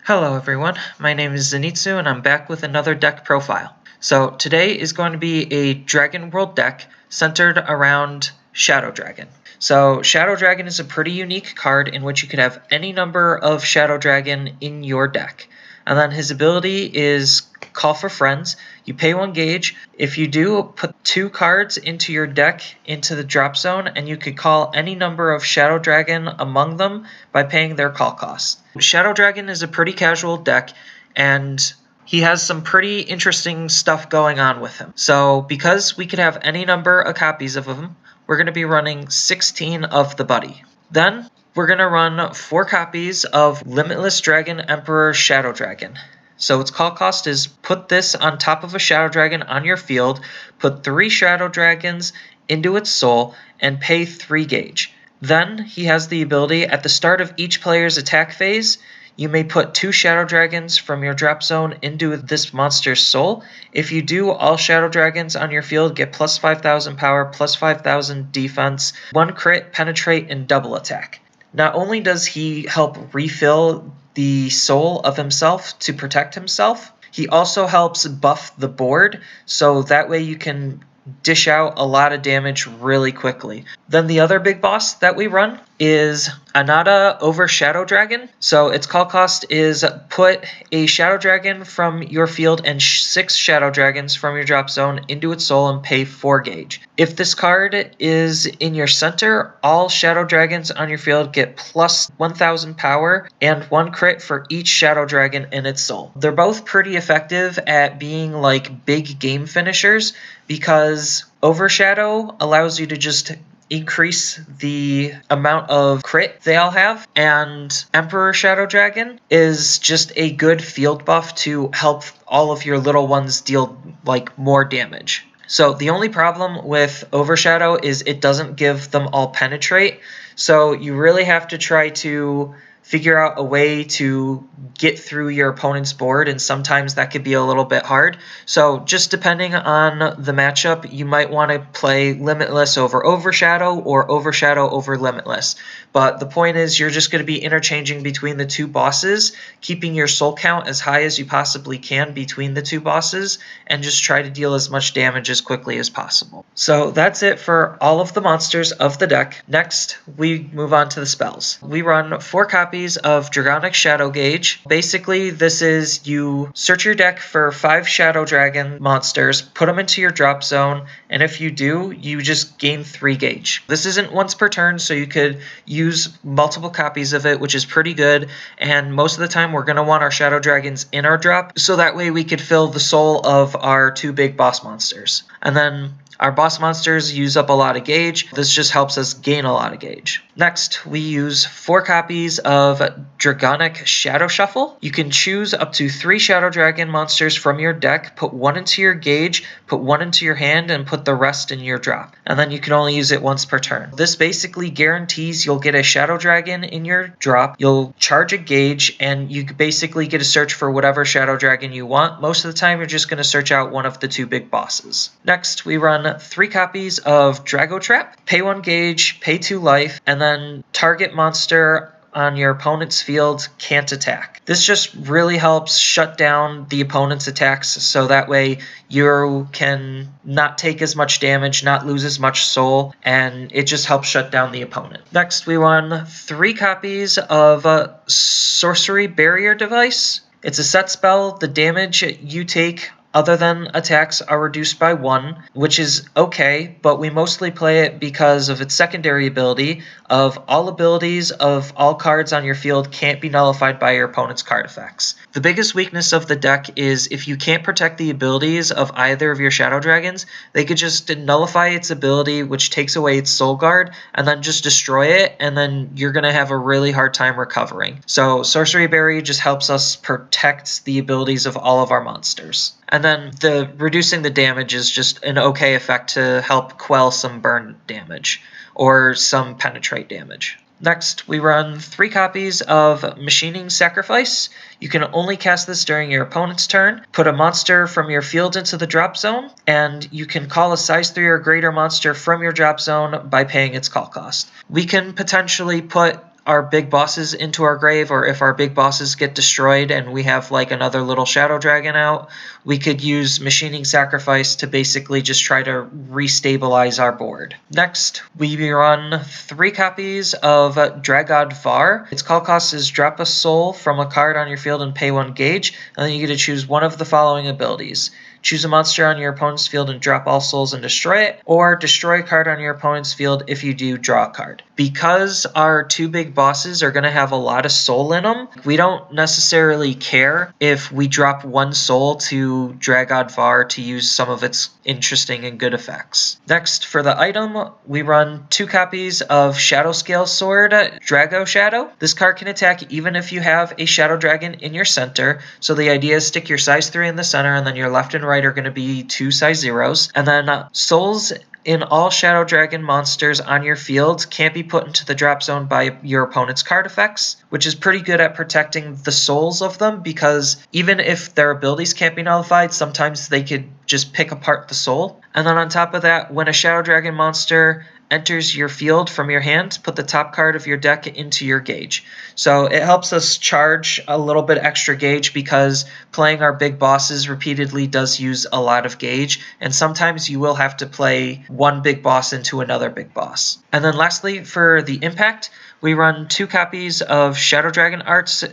Hello everyone, my name is Zenitsu and I'm back with another deck profile. So today is going to be a Dragon World deck centered around Shadow Dragon. So Shadow Dragon is a pretty unique card in which you could have any number of Shadow Dragon in your deck. And then his ability is Call for Friends. You pay 1 gauge. If you do, put 2 cards into your deck into the drop zone, and you could call any number of Shadow Dragon among them by paying their call cost. Shadow Dragon is a pretty casual deck, and he has some pretty interesting stuff going on with him. So because we could have any number of copies of him, we're going to be running 16 of the Buddy. Then we're going to run 4 copies of Limitless Dragon Emperor Shadow Dragon. So its call cost is put this on top of a Shadow Dragon on your field, put 3 Shadow Dragons into its soul, and pay 3 gauge. Then he has the ability at the start of each player's attack phase, you may put 2 Shadow Dragons from your drop zone into this monster's soul. If you do, all Shadow Dragons on your field get plus 5,000 power, plus 5,000 defense, 1 crit, penetrate, and double attack. Not only does he help refill the soul of himself to protect himself, he also helps buff the board, so that way you can dish out a lot of damage really quickly. Then the other big boss that we run is Anatta Overshadow Dragon. So its call cost is put a Shadow Dragon from your field and 6 Shadow Dragons from your drop zone into its soul and pay 4 gauge. If this card is in your center, all Shadow Dragons on your field get plus 1,000 power and 1 crit for each Shadow Dragon in its soul. They're both pretty effective at being like big game finishers because Overshadow allows you to just increase the amount of crit they all have, and Emperor Shadow Dragon is just a good field buff to help all of your little ones deal like more damage. So the only problem with Overshadow is it doesn't give them all penetrate, so you really have to try to figure out a way to get through your opponent's board, and sometimes that could be a little bit hard. So just depending on the matchup, you might want to play Limitless over Overshadow or Overshadow over Limitless. But the point is you're just going to be interchanging between the 2 bosses, keeping your soul count as high as you possibly can between the 2 bosses, and just try to deal as much damage as quickly as possible. So that's it for all of the monsters of the deck. Next, we move on to the spells. We run 4 copies of Dragonic Shadow Gauge. Basically, this is you search your deck for 5 Shadow Dragon monsters, put them into your drop zone, and if you do, you just gain 3 gauge. This isn't once per turn, so you could use multiple copies of it, which is pretty good, and most of the time we're going to want our Shadow Dragons in our drop, so that way we could fill the soul of our 2 big boss monsters. And then our boss monsters use up a lot of gauge. This just helps us gain a lot of gauge. Next, we use 4 copies of Dragonic Shadow Shuffle. You can choose up to 3 Shadow Dragon monsters from your deck, put 1 into your gauge, put 1 into your hand, and put the rest in your drop. And then you can only use it once per turn. This basically guarantees you'll get a Shadow Dragon in your drop, you'll charge a gauge, and you basically get to search for whatever Shadow Dragon you want. Most of the time, you're just going to search out one of the 2 big bosses. Next, we run 3 copies of Dragotrap, pay 1 gauge, pay 2 life, and then target monster on your opponent's field can't attack. This just really helps shut down the opponent's attacks, so that way you can not take as much damage, not lose as much soul, and it just helps shut down the opponent. Next, we run 3 copies of Sorcery Barrier Device. It's a set spell. The damage you take other than attacks are reduced by 1, which is okay, but we mostly play it because of its secondary ability of all abilities of all cards on your field can't be nullified by your opponent's card effects. The biggest weakness of the deck is if you can't protect the abilities of either of your Shadow Dragons, they could just nullify its ability, which takes away its Soul Guard, and then just destroy it, and then you're going to have a really hard time recovering. So Sorcery Barrier just helps us protect the abilities of all of our monsters. And then the reducing the damage is just an okay effect to help quell some burn damage or some penetrate damage. Next, we run 3 copies of Machining Sacrifice. You can only cast this during your opponent's turn. Put a monster from your field into the drop zone, and you can call a size 3 or greater monster from your drop zone by paying its call cost. We can potentially put our big bosses into our grave, or if our big bosses get destroyed and we have like another little shadow dragon out, we could use Machining Sacrifice to basically just try to restabilize our board. Next, we run 3 copies of Dragod Var. Its call cost is drop a soul from a card on your field and pay 1 gauge, and then you get to choose one of the following abilities. Choose a monster on your opponent's field and drop all souls and destroy it, or destroy a card on your opponent's field. If you do, draw a card. Because our 2 big bosses are going to have a lot of soul in them, we don't necessarily care if we drop 1 soul to Dragod Var to use some of its interesting and good effects. Next, for the item, we run 2 copies of Shadowscale Sword, Dragoshadow. This card can attack even if you have a Shadow Dragon in your center, so the idea is stick your size 3 in the center, and then your left and right are going to be 2 size 0s. And then souls in all Shadow Dragon monsters on your field can't be put into the drop zone by your opponent's card effects, which is pretty good at protecting the souls of them, because even if their abilities can't be nullified, sometimes they could just pick apart the soul. And then on top of that, when a Shadow Dragon monster enters your field from your hand, put the top card of your deck into your gauge. So it helps us charge a little bit extra gauge, because playing our big bosses repeatedly does use a lot of gauge, and sometimes you will have to play one big boss into another big boss. And then lastly, for the impact, we run 2 copies of Shadow Dragon Arts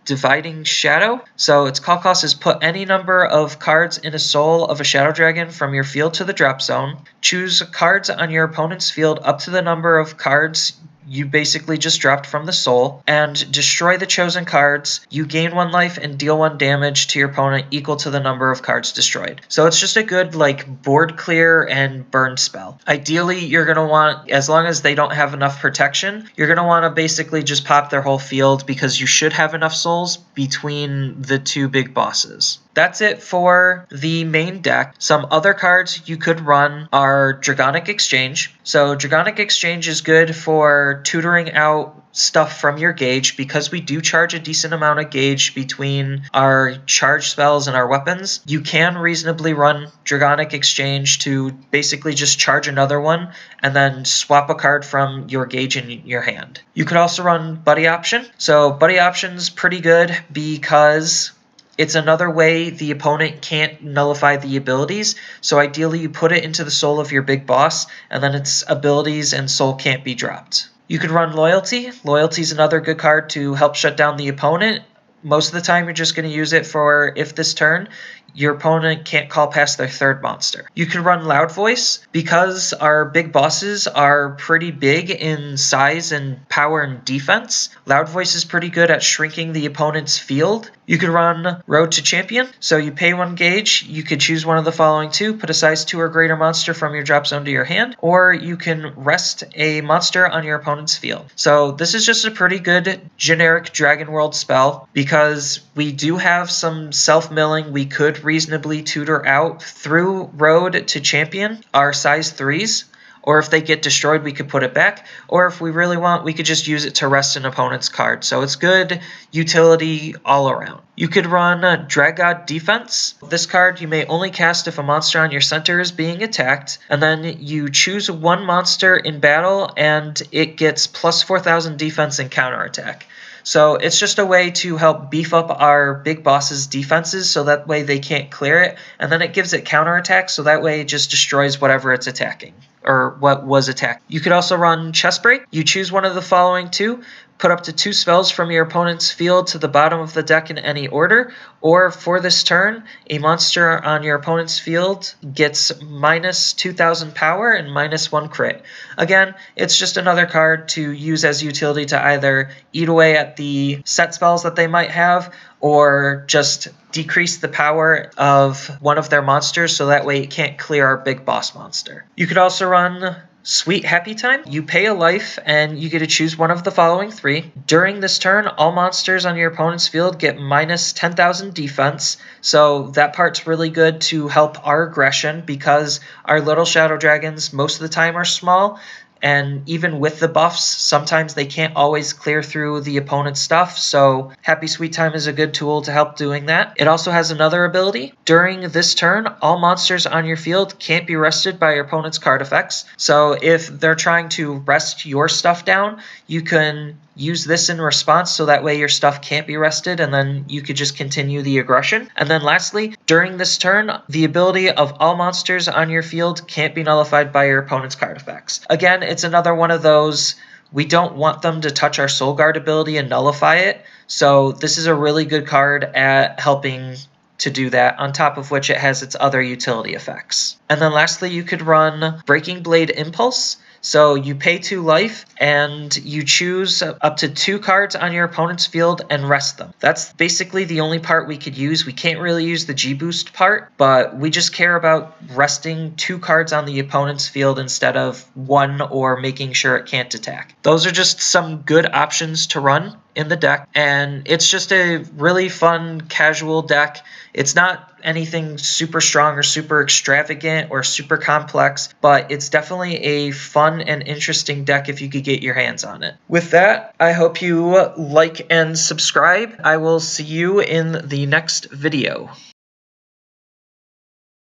Dividing Shadow. So its call cost is put any number of cards in a soul of a Shadow Dragon from your field to the drop zone. Choose cards on your opponent's field up to the number of cards you basically just dropped from the soul, and destroy the chosen cards. You gain 1 life and deal 1 damage to your opponent equal to the number of cards destroyed. So it's just a good like board clear and burn spell. Ideally, you're going to want, as long as they don't have enough protection, you're going to want to basically just pop their whole field, because you should have enough souls between the 2 big bosses. That's it for the main deck. Some other cards you could run are Dragonic Exchange. So Dragonic Exchange is good for tutoring out stuff from your gauge, because we do charge a decent amount of gauge between our charge spells and our weapons. You can reasonably run Dragonic Exchange to basically just charge another one and then swap a card from your gauge in your hand. You could also run Buddy Option. So Buddy Option's pretty good because it's another way the opponent can't nullify the abilities, so ideally you put it into the soul of your big boss, and then its abilities and soul can't be dropped. You could run Loyalty. Loyalty is another good card to help shut down the opponent. Most of the time you're just going to use it for if this turn your opponent can't call past their 3rd monster. You can run Loud Voice. Because our big bosses are pretty big in size and power and defense, Loud Voice is pretty good at shrinking the opponent's field. You could run Road to Champion. So you pay 1 gauge, you could choose one of the following 2, put a size 2 or greater monster from your drop zone to your hand, or you can rest a monster on your opponent's field. So this is just a pretty good generic Dragon World spell, because we do have some self-milling we could reasonably tutor out through Road to Champion, our size 3s. Or if they get destroyed, we could put it back. Or if we really want, we could just use it to rest an opponent's card. So it's good utility all around. You could run Dragod Defense. This card you may only cast if a monster on your center is being attacked. And then you choose 1 monster in battle, and it gets plus 4,000 defense and counterattack. So it's just a way to help beef up our big boss's defenses, so that way they can't clear it. And then it gives it counterattack, so that way it just destroys whatever it's attacking, or what was attacked. You could also run Chest Break. You choose one of the following 2. Put up to 2 spells from your opponent's field to the bottom of the deck in any order, or for this turn, a monster on your opponent's field gets minus 2,000 power and minus 1 crit. Again, it's just another card to use as utility to either eat away at the set spells that they might have, or just decrease the power of one of their monsters, so that way it can't clear our big boss monster. You could also run Sweet Happy Time. You pay a life and you get to choose one of the following 3. During this turn, all monsters on your opponent's field get minus 10,000 defense. So that part's really good to help our aggression, because our little Shadow Dragons most of the time are small. And even with the buffs, sometimes they can't always clear through the opponent's stuff, so Happy Sweet Time is a good tool to help doing that. It also has another ability. During this turn, all monsters on your field can't be rested by your opponent's card effects. So if they're trying to rest your stuff down, you can use this in response so that way your stuff can't be rested and then you could just continue the aggression. And then lastly, during this turn, the ability of all monsters on your field can't be nullified by your opponent's card effects. Again, it's another one of those, we don't want them to touch our Soul Guard ability and nullify it, so this is a really good card at helping to do that, on top of which it has its other utility effects. And then lastly, you could run Breaking Blade Impulse. So you pay 2 life and you choose up to 2 cards on your opponent's field and rest them. That's basically the only part we could use. We can't really use the G-Boost part, but we just care about resting 2 cards on the opponent's field instead of 1 or making sure it can't attack. Those are just some good options to run in the deck, and it's just a really fun casual deck. It's not anything super strong or super extravagant or super complex, but it's definitely a fun and interesting deck if you could get your hands on it. With that, I hope you like and subscribe. I will see you in the next video.